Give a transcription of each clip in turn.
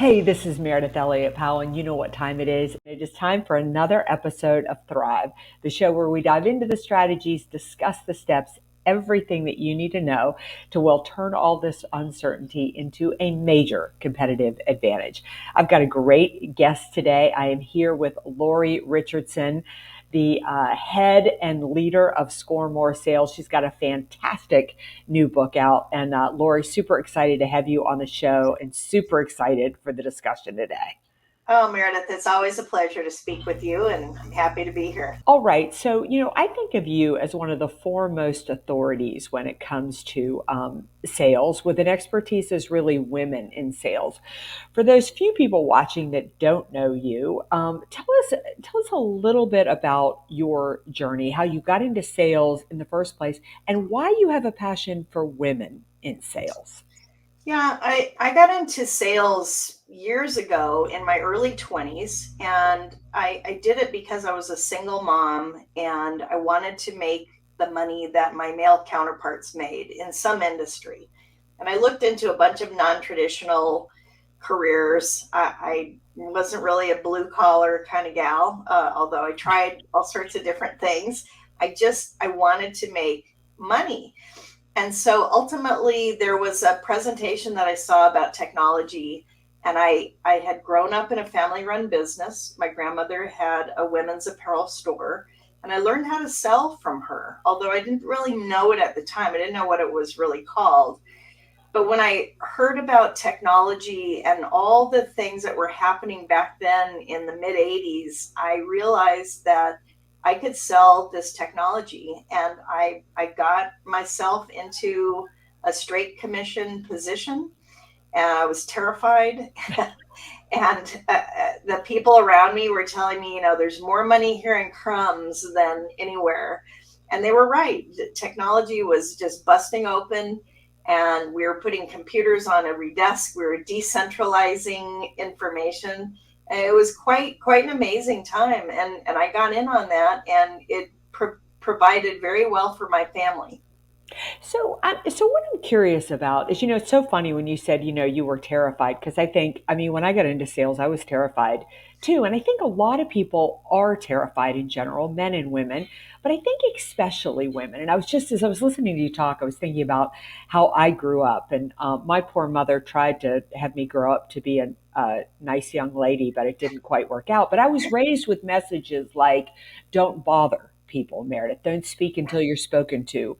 Hey, this is Meredith Elliott Powell, and you know what time it is. It is time for another episode of Thrive, the show where we dive into the strategies, discuss the steps, everything that you need to know to, well, turn all this uncertainty into a major competitive advantage. I've got a great guest today. I am here with Lori Richardson, the head and leader of Score More Sales. She's got a fantastic new book out. And Lori, super excited to have you on the show and super excited for the discussion today. Oh, Meredith, it's always a pleasure to speak with you, and I'm happy to be here. All right. So, I think of you as one of the foremost authorities when it comes to sales, with an expertise as really women in sales. For those few people watching that don't know you, tell us a little bit about your journey, how you got into sales in the first place, and why you have a passion for women in sales. Yeah, I got into sales years ago in my early 20s, and I did it because I was a single mom and I wanted to make the money that my male counterparts made in some industry. And I looked into a bunch of non traditional careers. I wasn't really a blue collar kind of gal, although I tried all sorts of different things. I wanted to make money. And so ultimately, there was a presentation that I saw about technology. And I had grown up in a family run business. My grandmother had a women's apparel store, and I learned how to sell from her, although I didn't really know it at the time. I didn't know what it was really called. But when I heard about technology and all the things that were happening back then in the mid 80s, I realized that I could sell this technology. And I got myself into a straight commission position, and I was terrified. And the people around me were telling me, there's more money here in crumbs than anywhere. And they were right. The technology was just busting open, and we were putting computers on every desk. We were decentralizing information. And it was quite an amazing time. And I got in on that, and it provided very well for my family. So what I'm curious about is, it's so funny when you said, you were terrified, because when I got into sales, I was terrified too. And I think a lot of people are terrified in general, men and women, but I think especially women. And as I was listening to you talk, I was thinking about how I grew up, and my poor mother tried to have me grow up to be a nice young lady, but it didn't quite work out. But I was raised with messages like, don't bother people, Meredith. Don't speak until you're spoken to,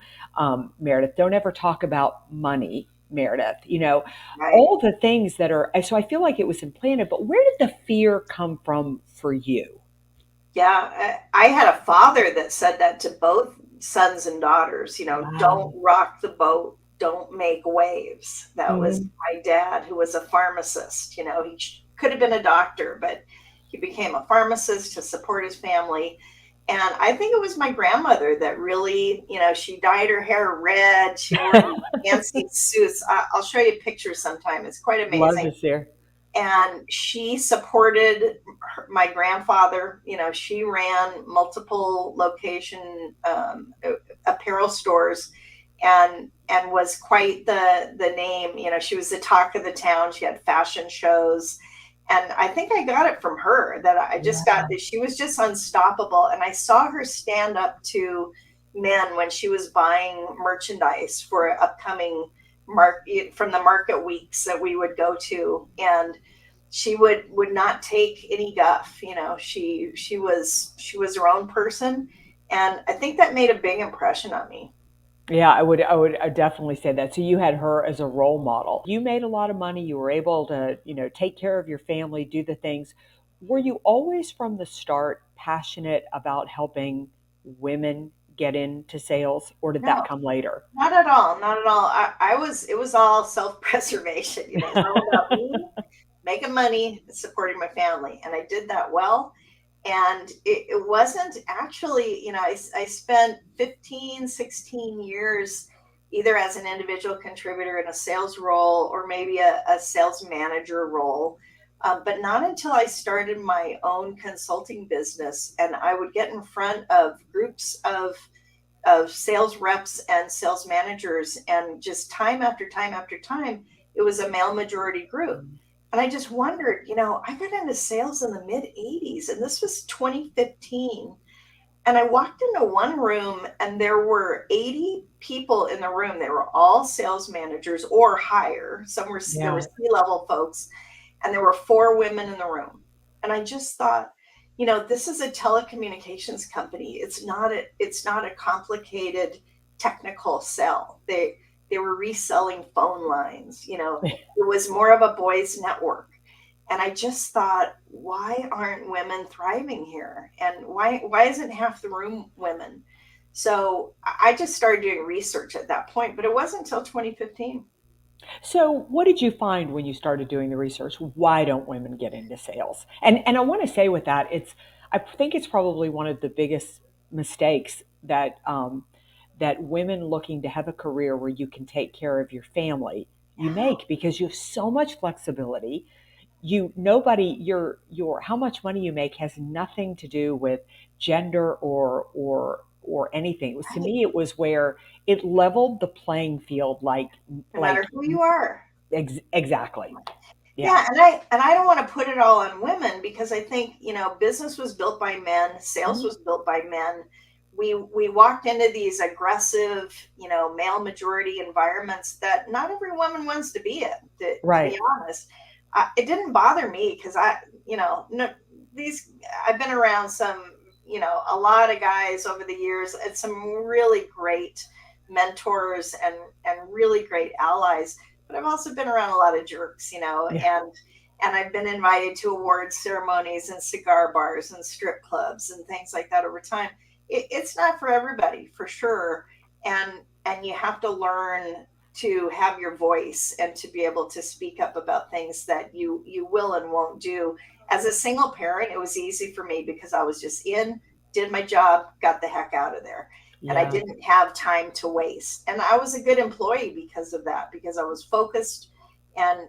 Meredith. Don't ever talk about money, Meredith. Right. All the things that are, so I feel like it was implanted, but where did the fear come from for you? Yeah, I had a father that said that to both sons and daughters, don't Wow. rock the boat, don't make waves. That was Mhm. my dad, who was a pharmacist. He could have been a doctor, but he became a pharmacist to support his family. And I think it was my grandmother that really, she dyed her hair red. She wore these fancy suits. I'll show you pictures sometime. It's quite Love amazing. to hear. And she supported my grandfather. She ran multiple location apparel stores, and was quite the name. She was the talk of the town. She had fashion shows, and I think I got it from her. That I just got that she was just unstoppable. And I saw her stand up to men when she was buying merchandise for upcoming market, from the market weeks that we would go to. And she would not take any guff. She was her own person, and I think that made a big impression on me. Yeah, I would definitely say that. So you had her as a role model. You made a lot of money. You were able to, take care of your family, do the things. Were you always from the start passionate about helping women get into sales, or did that No, come later? not at all, not at all. It was all self-preservation. It's all about me making money, supporting my family, and I did that well. And it wasn't actually, I spent 15, 16 years either as an individual contributor in a sales role, or maybe a sales manager role. But not until I started my own consulting business, and I would get in front of groups of sales reps and sales managers, and just time after time after time, it was a male majority group. And I just wondered, I got into sales in the mid 80s and this was 2015. And I walked into one room and there were 80 people in the room. They were all sales managers or higher. There were Yeah. C-level folks, and there were four women in the room. And I just thought, this is a telecommunications company. It's not a complicated technical sell. They were reselling phone lines. It was more of a boys network. And I just thought, why aren't women thriving here? And why isn't half the room women? So I just started doing research at that point, but it wasn't until 2015. So, what did you find when you started doing the research? Why don't women get into sales? And I want to say with that, I think it's probably one of the biggest mistakes that women looking to have a career where you can take care of your family you Yeah, make, because you have so much flexibility. You nobody your how much money you make has nothing to do with gender or anything. It was, to right. me, it was where it leveled the playing field, No matter like who you are. exactly. Yeah. Yeah, and I don't want to put it all on women because I think, business was built by men, sales Mhm. was built by men. We walked into these aggressive, male majority environments that not every woman wants to be in, to be Right. honest. It didn't bother me because no, these I've been around a lot of guys over the years and some really great mentors and really great allies, but I've also been around a lot of jerks, Yeah. and I've been invited to award ceremonies and cigar bars and strip clubs and things like that over time. It's not for everybody, for sure, and you have to learn to have your voice and to be able to speak up about things that you will and won't do. As a single parent, it was easy for me because I was just in, did my job, got the heck out of there, and I Yeah. didn't have time to waste. And I was a good employee because of that, because I was focused, and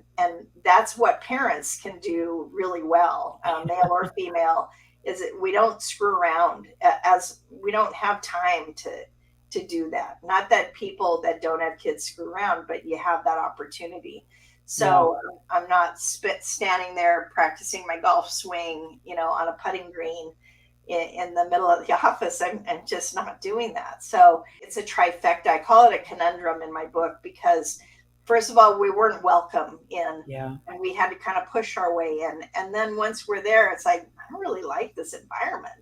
that's what parents can do really well, male or female. Is that we don't screw around, as we don't have time to do that. Not that people that don't have kids screw around, but you have that opportunity. Yeah. So I'm not standing there practicing my golf swing, on a putting green in the middle of the office. I'm just not doing that. So it's a trifecta. I call it a conundrum in my book because, first of all, we weren't welcome in, Yeah. and we had to kind of push our way in. And then once we're there, it's like, I don't really like this environment.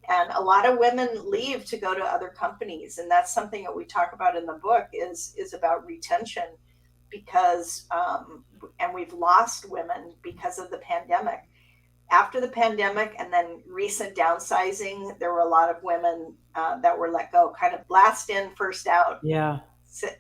And a lot of women leave to go to other companies, and that's something that we talk about in the book is about retention, because and we've lost women because of the pandemic. After the pandemic and then recent downsizing, there were a lot of women that were let go, kind of last in, first out Yeah.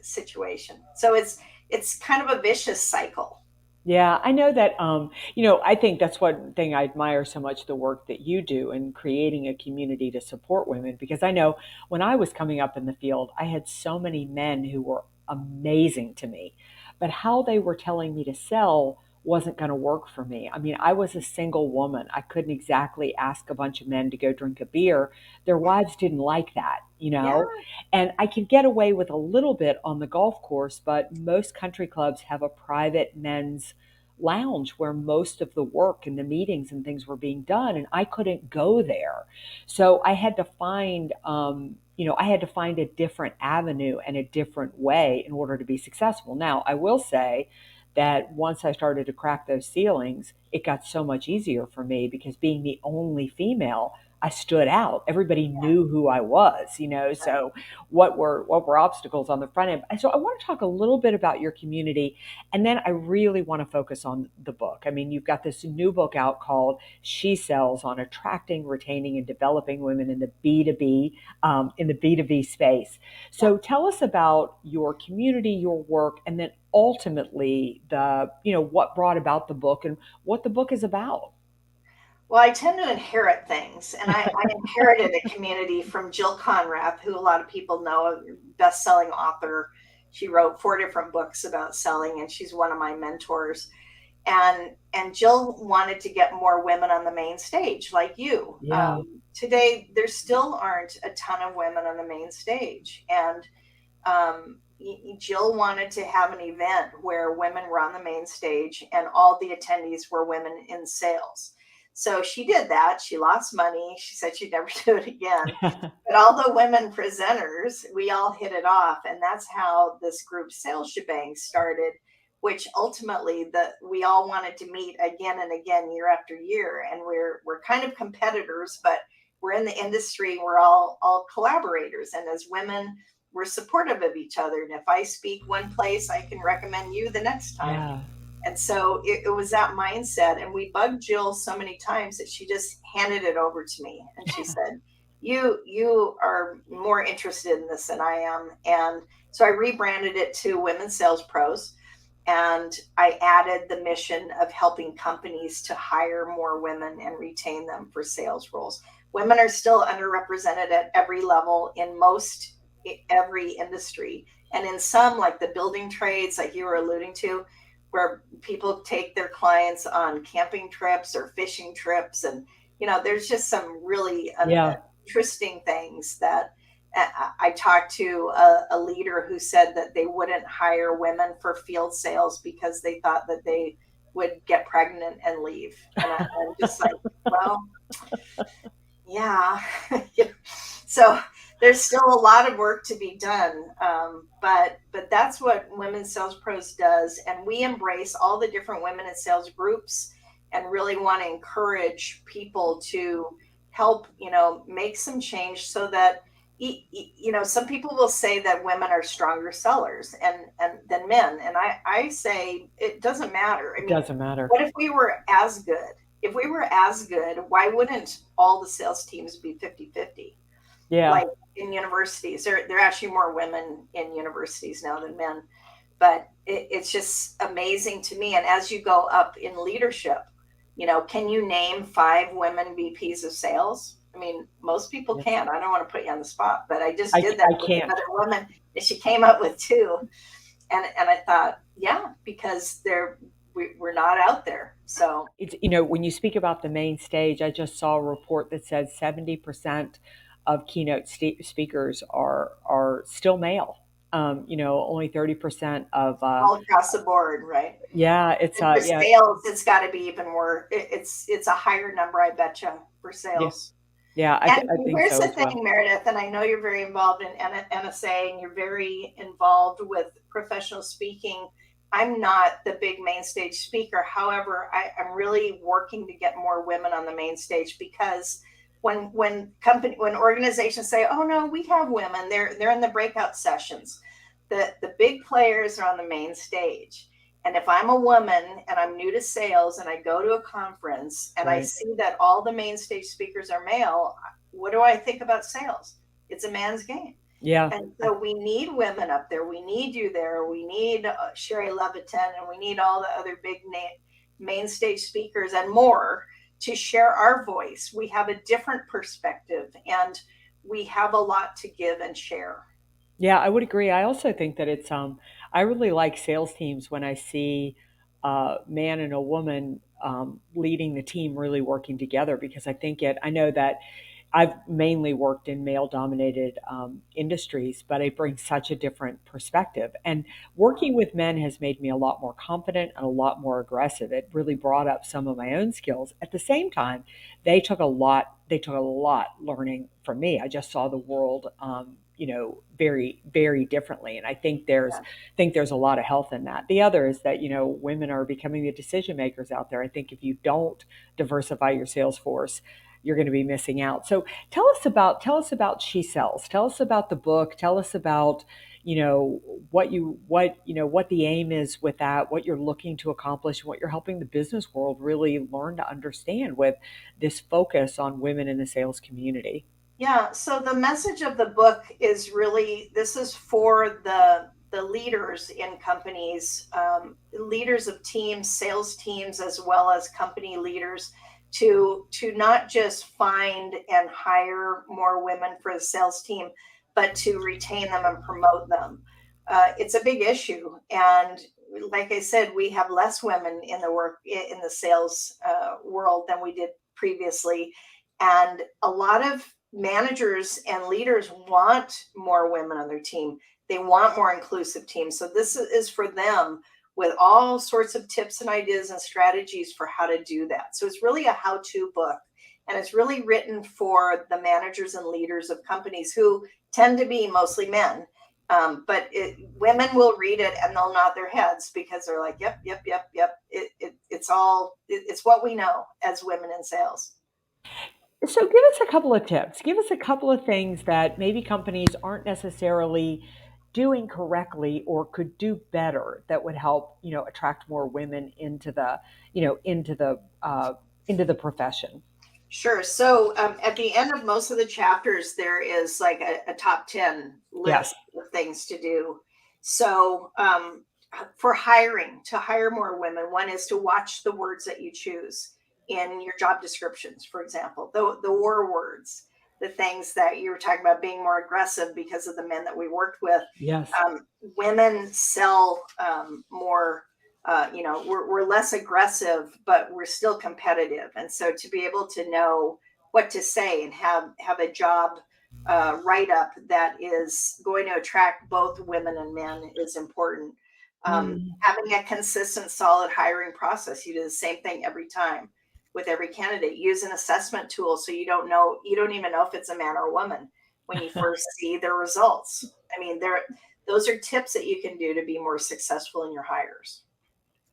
situation. So it's kind of a vicious cycle. Yeah, I know that. I think that's one thing I admire so much, the work that you do in creating a community to support women. Because I know when I was coming up in the field, I had so many men who were amazing to me, but how they were telling me to sell wasn't going to work for me. I mean, I was a single woman. I couldn't exactly ask a bunch of men to go drink a beer. Their Yeah, wives didn't like that, yeah, and I could get away with a little bit on the golf course, but most country clubs have a private men's lounge where most of the work and the meetings and things were being done, and I couldn't go there. So I had to find a different avenue and a different way in order to be successful. Now, I will say that once I started to crack those ceilings, it got so much easier for me, because being the only female, I stood out. Everybody yeah. knew who I was, Right. so what were obstacles on the front end? So I want to talk a little bit about your community, and then I really want to focus on the book. I mean, you've got this new book out called She Sells, on attracting, retaining, and developing women in the B2B space. Yeah. So tell us about your community, your work, and then ultimately what brought about the book and what the book is about. Well, I tend to inherit things, and I inherited a community from Jill Conrad, who a lot of people know, a best-selling author. She wrote four different books about selling, and she's one of my mentors. And Jill wanted to get more women on the main stage, like you. Yeah. Today, there still aren't a ton of women on the main stage, and Jill wanted to have an event where women were on the main stage and all the attendees were women in sales. So she did that. She lost money. She said she'd never do it again. But all the women presenters, we all hit it off. And that's how this group sales shebang started, which ultimately we all wanted to meet again and again year after year. And we're kind of competitors, but we're in the industry. We're all collaborators. And as women, we're supportive of each other. And if I speak one place, I can recommend you the next time. Yeah. And so it was that mindset. And we bugged Jill so many times that she just handed it over to me. And she said, you are more interested in this than I am. And so I rebranded it to Women's Sales Pros. And I added the mission of helping companies to hire more women and retain them for sales roles. Women are still underrepresented at every level in most every industry. And in some, like the building trades, like you were alluding to, where people take their clients on camping trips or fishing trips. And, there's just some really Yeah. interesting things that I talked to a leader who said that they wouldn't hire women for field sales because they thought that they would get pregnant and leave. And I'm just like, well, yeah. So there's still a lot of work to be done, but that's what Women's Sales Pros does, and we embrace all the different women in sales groups, and really want to encourage people to help make some change so that some people will say that women are stronger sellers and than men, and I say it doesn't matter. I It mean, doesn't matter. what if we were as good? If we were as good, why wouldn't all the sales teams be 50-50? Yeah. Like in universities, there are actually more women in universities now than men. But it's just amazing to me. And as you go up in leadership, can you name 5 women VPs of sales? I mean, most people Yeah. can't. I don't want to put you on the spot, but I just did that I with can't. another woman, and she came up with 2. And I thought, yeah, because we're not out there. So It's, when you speak about the main stage, I just saw a report that said 70% of keynote speakers are still male. Only 30% of all across the board, right? yeah, it's And for yeah, sales, it's got to be even more. It's a higher number, I bet you, for yeah, sales. yeah. And I think here's so the as well. thing, Meredith, and I know you're very involved in NSA and you're very involved with professional speaking. I'm not the big main stage speaker. However, I'm really working to get more women on the main stage because when organizations say, "Oh no, we have women," they're in the breakout sessions. The big players are on the main stage. And if I'm a woman and I'm new to sales and I go to a conference and I Right. see that all the main stage speakers are male, what do I think about sales? It's a man's game. Yeah. And so we need women up there. We need you there. We need Sherry Levitin, and we need all the other big main stage speakers and more to share our voice. We have a different perspective and we have a lot to give and share. Yeah, I would agree. I also think that I really like sales teams when I see a man and a woman leading the team really working together because I know that I've mainly worked in male dominated industries, but I bring such a different perspective. And working with men has made me a lot more confident and a lot more aggressive. It really brought up some of my own skills. At the same time, they took a lot learning from me. I just saw the world, very, very differently. And think there's a lot of health in that. The other is that, women are becoming the decision makers out there. I think if you don't diversify your sales force, you're going to be missing out. So tell us about She Sells. Tell us about the book. Tell us about what the aim is with that, what you're looking to accomplish, what you're helping the business world really learn to understand with this focus on women in the sales community. Yeah, so the message of the book is really this is for the leaders in companies, leaders of teams, sales teams, as well as company leaders, to not just find and hire more women for the sales team, but to retain them and promote them. It's a big issue, and like I said, we have less women in the sales world than we did previously, and a lot of managers and leaders want more women on their team. They want more inclusive teams. So this is for them with all sorts of tips and ideas and strategies for how to do that. So it's really a how-to book. And it's really written for the managers and leaders of companies who tend to be mostly men. Women will read it and they'll nod their heads because they're like, yep, yep, yep, yep. It's what we know as women in sales. So give us a couple of tips. Give us a couple of things that maybe companies aren't necessarily doing correctly or could do better that would help, attract more women into the, into the profession. Sure. So at the end of most of the chapters, there is like a top 10 Yes. list of things to do. So for hiring, to hire more women, one is to watch the words that you choose in your job descriptions, for example, the war words, the things that you were talking about being more aggressive because of the men that we worked with. Yes. Women sell more, we're less aggressive, but we're still competitive. And so to be able to know what to say and have a job write up that is going to attract both women and men is important. Mm. Having a consistent, solid hiring process. You do the same thing every time with every candidate. Use an assessment tool so you don't even know if it's a man or a woman when you first see their results. I mean, those are tips that you can do to be more successful in your hires.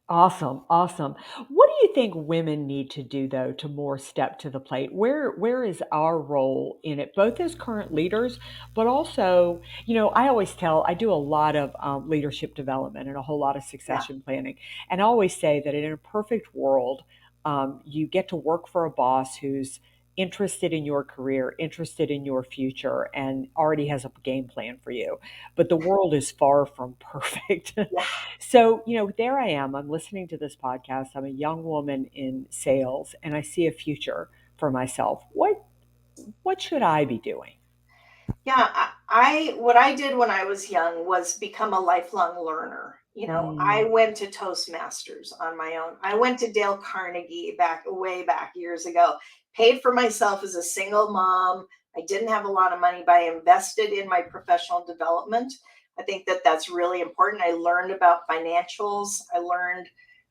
Awesome, awesome. What do you think women need to do though to more step to the plate? Where is our role in it, both as current leaders, but also, I always tell I do a lot of leadership development and a whole lot of Yeah. succession planning, and I always say that in a perfect world, you get to work for a boss who's interested in your career, interested in your future, and already has a game plan for you. But the world is far from perfect. Yeah. So, there I am. I'm listening to this podcast. I'm a young woman in sales and I see a future for myself. What should I be doing? Yeah, what I did when I was young was become a lifelong learner. I Mm, went to Toastmasters on my own. I went to Dale Carnegie way back years ago. Paid for myself as a single mom. I didn't have a lot of money, but I invested in my professional development. I think that that's really important. I learned about financials. I learned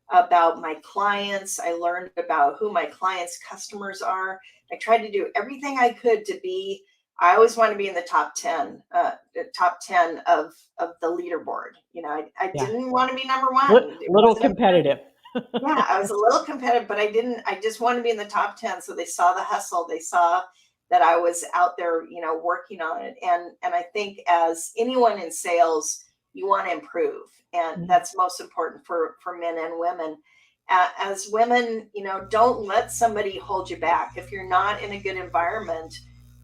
about my clients. I learned about who my clients' customers are. I tried to do everything I could to be. I always want to be in the top 10 of the leaderboard. I yeah, didn't want to be number one. It little wasn't important. competitive. Yeah, I was a little competitive, but I just wanted to be in the top 10. So they saw the hustle. They saw that I was out there, working on it. And I think as anyone in sales, you want to improve. And Mm, that's most important for men and women. As women, don't let somebody hold you back. If you're not in a good environment,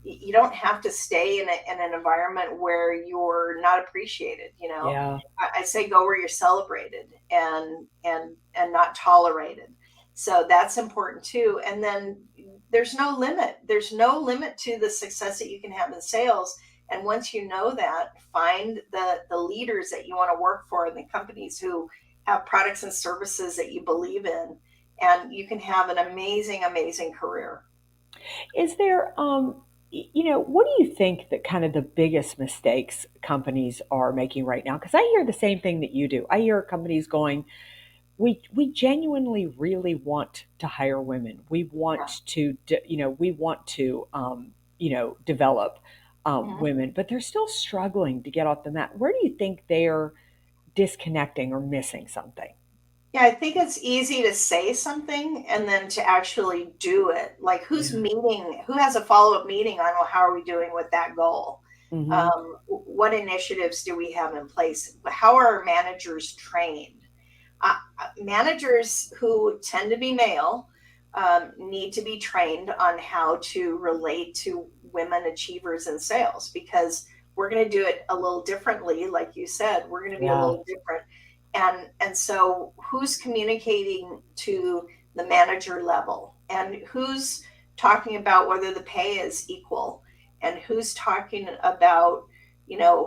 you don't have to stay in an environment where you're not appreciated. yeah. I say go where you're celebrated and not tolerated. So that's important too. And then there's no limit. There's no limit to the success that you can have in sales. And once you know that, find the leaders that you want to work for in the companies who have products and services that you believe in, and you can have an amazing, amazing career. Is there, what do you think that kind of the biggest mistakes companies are making right now? Because I hear the same thing that you do. I hear companies going, we genuinely really want to hire women. We Yeah. want to, we want to, develop Mhm. women, but they're still struggling to get off the mat. Where do you think they're disconnecting or missing something? Yeah, I think it's easy to say something and then to actually do it. Like, Yeah. who has a follow up meeting on, well, how are we doing with that goal? Hmm. What initiatives do we have in place? How are our managers trained? Managers who tend to be male need to be trained on how to relate to women achievers in sales because we're going to do it a little differently. Like you said, we're going to be a Yeah. little different. And so who's communicating to the manager level and who's talking about whether the pay is equal and who's talking about,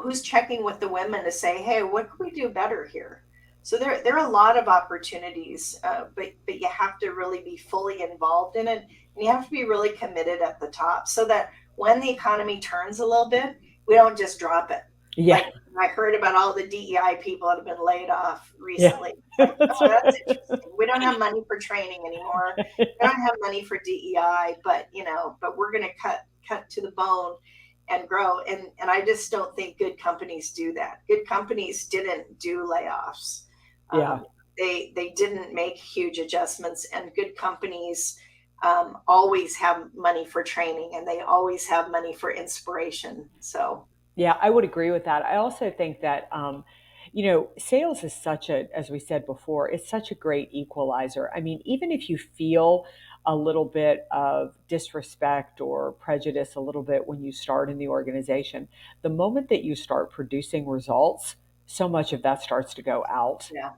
who's checking with the women to say, hey, what can we do better here? So there are a lot of opportunities, but you have to really be fully involved in it, and you have to be really committed at the top, so that when the economy turns a little bit, we don't just drop it. Yeah. Like I heard about all the DEI people that have been laid off Yeah. recently. It's like, That's oh, that's right. interesting. We don't have money for training anymore. We don't have money for DEI, but but we're going to cut to the bone and grow. And I just don't think good companies do that. Good companies didn't do layoffs. Yeah. Um, they didn't make huge adjustments, and good companies always have money for training, and they always have money for inspiration. So Yeah, I would agree with that. I also think that, sales is such a, as we said before, it's such a great equalizer. I mean, even if you feel a little bit of disrespect or prejudice a little bit when you start in the organization, the moment that you start producing results, so much of that starts to go out yeah,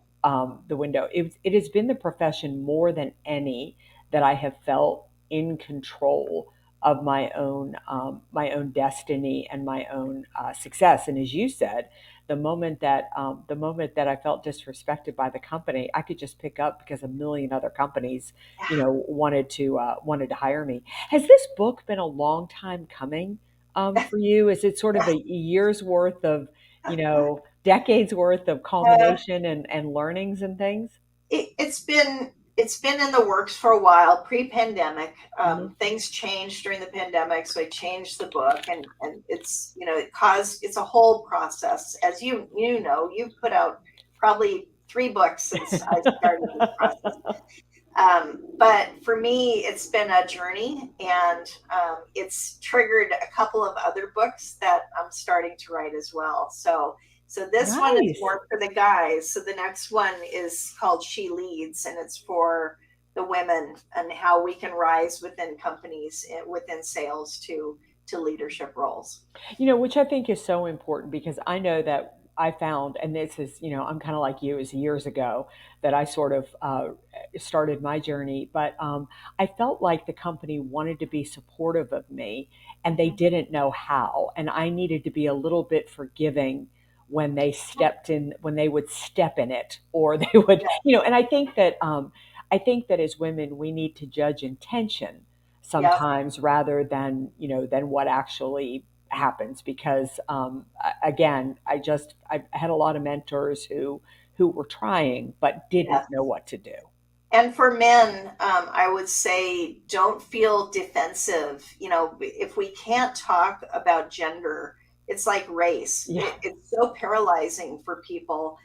the window. It has been the profession more than any that I have felt in control of my own destiny and my own success. And as you said, the moment that I felt disrespected by the company, I could just pick up because a million other companies, yeah. wanted to hire me. Has this book been a long time coming for you? Is it sort of a year's worth of, decades worth of Uh, culmination and learnings and things? it's been in the works for a while pre-pandemic. Hmm. Things changed during the pandemic, so I changed the book, and it's it's a whole process. As you've put out probably 3 books since I started this process. But for me, it's been a journey, and it's triggered a couple of other books that I'm starting to write as well. So this one is Nice. more for the guys. So the next one is called She Leads, and it's for the women and how we can rise within companies, within sales to leadership roles. Which I think is so important because I know that I found, and this is, I'm kind of like you, is years ago that I sort of started my journey, but I felt like the company wanted to be supportive of me and they Mhm. didn't know how. And I needed to be a little bit forgiving when they stepped in, when they would step in it, or they would, Yeah, and I think that as women, we need to judge intention yeah, sometimes rather than than what actually happens because again I had a lot of mentors who were trying but yeah. didn't know what to do. And for men, I would say don't feel defensive. If we can't talk about gender, it's like race. Yeah. It's so paralyzing for people.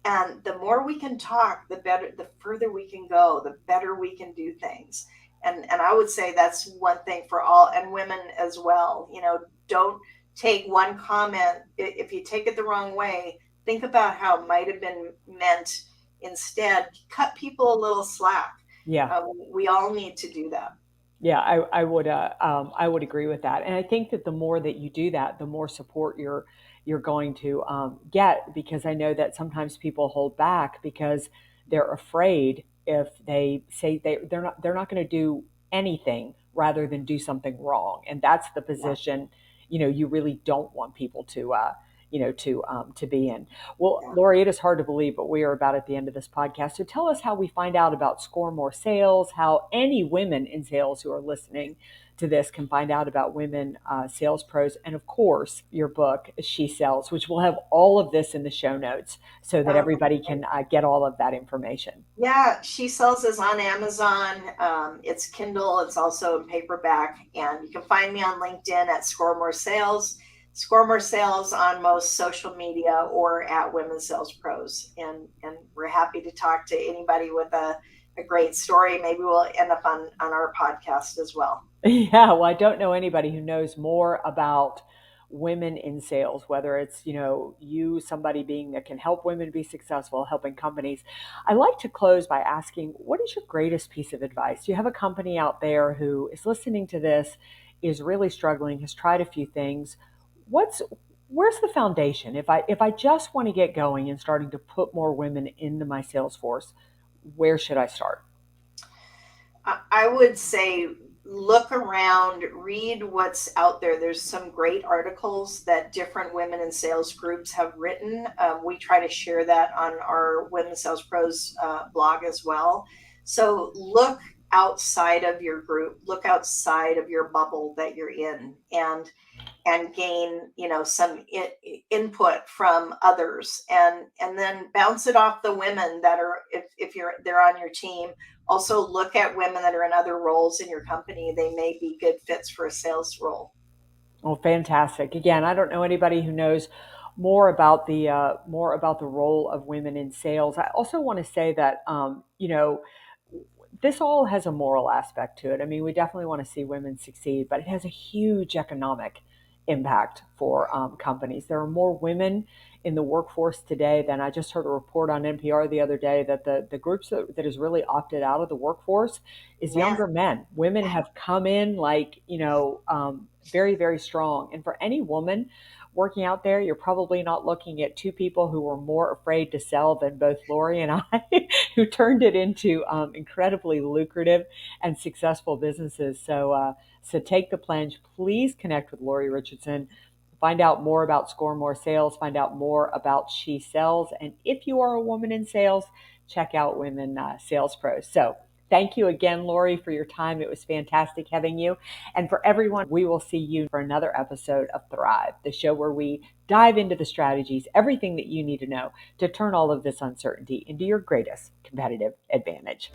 And the more we can talk, the better, the further we can go, the better we can do things. And I would say that's one thing for all and women as well. Don't take one comment. If you take it the wrong way, think about how it might have been meant. Instead, cut people a little slack. Yeah. We all need to do that. Yeah, I would agree with that, and I think that the more that you do that, the more support you're going to get. Because I know that sometimes people hold back because they're afraid if they say they're not going to do anything rather than do something wrong, and that's the Yeah, position you really don't want people to be in. Well, yeah. Lori, it is hard to believe, but we are about at the end of this podcast. So tell us how we find out about Score More Sales, how any women in sales who are listening to this can find out about women sales pros, and of course, your book, She Sells, which will have all of this in the show notes so that Um, everybody can get all of that information. Yeah, She Sells is on Amazon. It's Kindle. It's also in paperback, and you can find me on LinkedIn at Score More Sales. Score More Sales on most social media or at Women Sales Pros, and we're happy to talk to anybody with a great story. Maybe we'll end up on our podcast as well. Yeah, well, I don't know anybody who knows more about women in sales, whether it's, you, somebody being that can help women be successful, helping companies. I like to close by asking, what is your greatest piece of advice? Do you have a company out there who is listening to this, is really struggling, has tried a few things? What's Where's the foundation? If I just want to get going and starting to put more women into my sales force, where should I start? I would say look around, read what's out there. There's some great articles that different women in sales groups have written. We try to share that on our Women Sales Pros blog as well. So look outside of your group, look outside of your bubble that you're in, and and gain, some input from others, and then bounce it off the women that are, if they're on your team. Also look at women that are in other roles in your company. They may be good fits for a sales role. Well, fantastic. Again, I don't know anybody who knows more about the role of women in sales. I also want to say that this all has a moral aspect to it. I mean, we definitely want to see women succeed, but it has a huge economic impact for companies. There are more women in the workforce today than I just heard a report on NPR the other day that the groups that has really opted out of the workforce is Yeah. younger men. Women have come in like, very, very strong. And for any woman working out there, you're probably not looking at two people who were more afraid to sell than both Lori and I, who turned it into incredibly lucrative and successful businesses. So take the plunge. Please connect with Lori Richardson. Find out more about Score More Sales. Find out more about She Sells. And if you are a woman in sales, check out Women Sales Pros. So thank you again, Lori, for your time. It was fantastic having you. And for everyone, we will see you for another episode of Thrive, the show where we dive into the strategies, everything that you need to know to turn all of this uncertainty into your greatest competitive advantage.